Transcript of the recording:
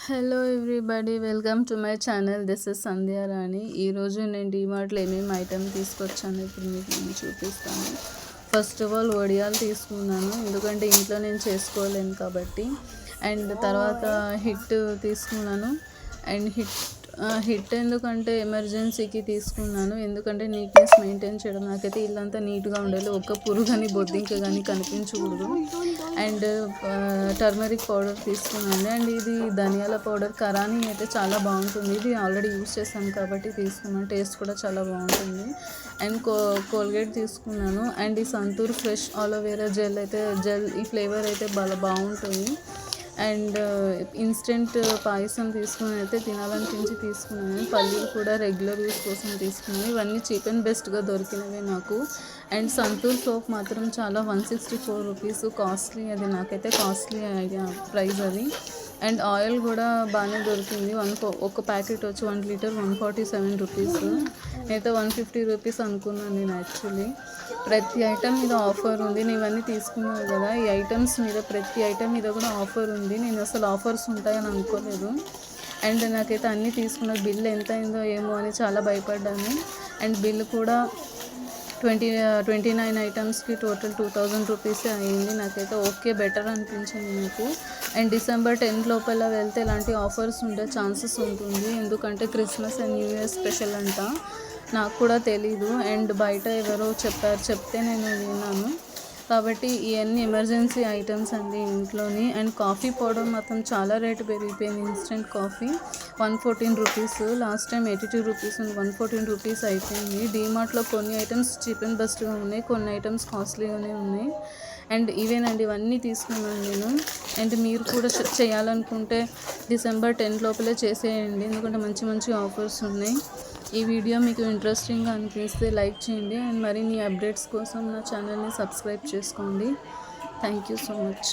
Hello everybody, welcome to my channel. This is Sandhya Rani. ఈరోజు నేను డీమార్ట్లో ఏమేమి ఐటెం తీసుకొచ్చాను ఇప్పుడు మీకు నేను చూపిస్తాను. ఫస్ట్ ఆఫ్ ఆల్ వడియాలు తీసుకున్నాను, ఎందుకంటే ఇంట్లో నేను చేసుకోలేను కాబట్టి. అండ్ తర్వాత హిట్ తీసుకున్నాను. అండ్ హిట్ ఎందుకంటే ఎమర్జెన్సీకి తీసుకున్నాను, ఎందుకంటే నీట్నెస్ మెయింటైన్ చేయడం. నాకైతే ఇల్లంతా నీట్గా ఉండాలి, ఒక్క పురుగని బొద్దింక కానీ కనిపించకూడదు. అండ్ టర్మరిక్ పౌడర్ తీసుకున్నాను. అండ్ ఇది ధనియాల పౌడర్ కరానీ అయితే చాలా బాగుంటుంది. ఇది ఆల్రెడీ యూస్ చేశాను కాబట్టి తీసుకున్నాను, టేస్ట్ కూడా చాలా బాగుంటుంది. అండ్ కోల్గేట్ తీసుకున్నాను. అండ్ ఈ సంతూర్ ఫ్రెష్ ఆలోవేరా జెల్ ఈ ఫ్లేవర్ అయితే బాగుంటుంది. అండ్ ఇన్స్టెంట్ పాయసం తీసుకుని అయితే తినాలనిపించి తీసుకున్నాను. పల్లీలు కూడా రెగ్యులర్ యూస్ కోసం తీసుకున్నాను. ఇవన్నీ చీప్ అండ్ బెస్ట్గా దొరికినవే నాకు. అండ్ సంతూర్ సోప్ మాత్రం చాలా 164 రూపీస్, కాస్ట్లీ. అది నాకైతే కాస్ట్లీ ప్రైస్ అది. అండ్ ఆయిల్ కూడా బాగానే దొరికింది. ఒక ప్యాకెట్ వచ్చి 1 లీటర్ 147 రూపీస్. అయితే 150 రూపీస్ అనుకున్నాను నేను యాక్చువల్లీ. ప్రతి ఐటెం మీద ఆఫర్ ఉంది. నేను ఇవన్నీ తీసుకున్నాను కదా, ఈ ఐటమ్స్ మీద ప్రతి ఐటెం మీద కూడా ఆఫర్ ఉంది. నేను అసలు ఆఫర్స్ ఉంటాయని అనుకోలేదు. అండ్ నాకైతే అన్నీ తీసుకున్న బిల్ ఎంత అయిందో ఏమో అని చాలా భయపడ్డాను. అండ్ బిల్ కూడా 29 ఐటమ్స్కి టోటల్ 2000 రూపీసే అయ్యింది. నాకైతే ఓకే, బెటర్ అనిపించింది నాకు. అండ్ December 10 లోపల వెళ్తే ఇలాంటి ఆఫర్స్ ఉండే ఛాన్సెస్ ఉంటుంది, ఎందుకంటే Christmas and new year special అంట. నాకు కూడా తెలీదు. అండ్ బయట ఎవరో చెప్తే నేను విన్నాను. కాబట్టి ఇవన్నీ ఎమర్జెన్సీ ఐటమ్స్ అండి ఇంట్లోని. అండ్ కాఫీ పౌడర్ మాత్రం చాలా రేటు పెరిగిపోయింది. Instant coffee 114 rupees, last time 82 rupees ఉంది, 114 రూపీస్ అయిపోయింది. డీమార్ట్లో కొన్ని ఐటమ్స్ చీప్ అండ్ బెస్ట్గా ఉన్నాయి, కొన్ని ఐటమ్స్ కాస్ట్లీగానే ఉన్నాయి. అండ్ ఇవేనండి, ఇవన్నీ తీసుకున్నాను నేను. అండ్ మీరు కూడా చేయాలనుకుంటే December 10 లోపలే చేసేయండి, ఎందుకంటే మంచి మంచి ఆఫర్స్ ఉన్నాయి. ఈ వీడియో మీకు ఇంట్రెస్టింగ్గా అనిపిస్తే లైక్ చేయండి. అండ్ మరిన్ని అప్డేట్స్ కోసం నా ఛానల్ని సబ్స్క్రైబ్ చేసుకోండి. Thank you so much.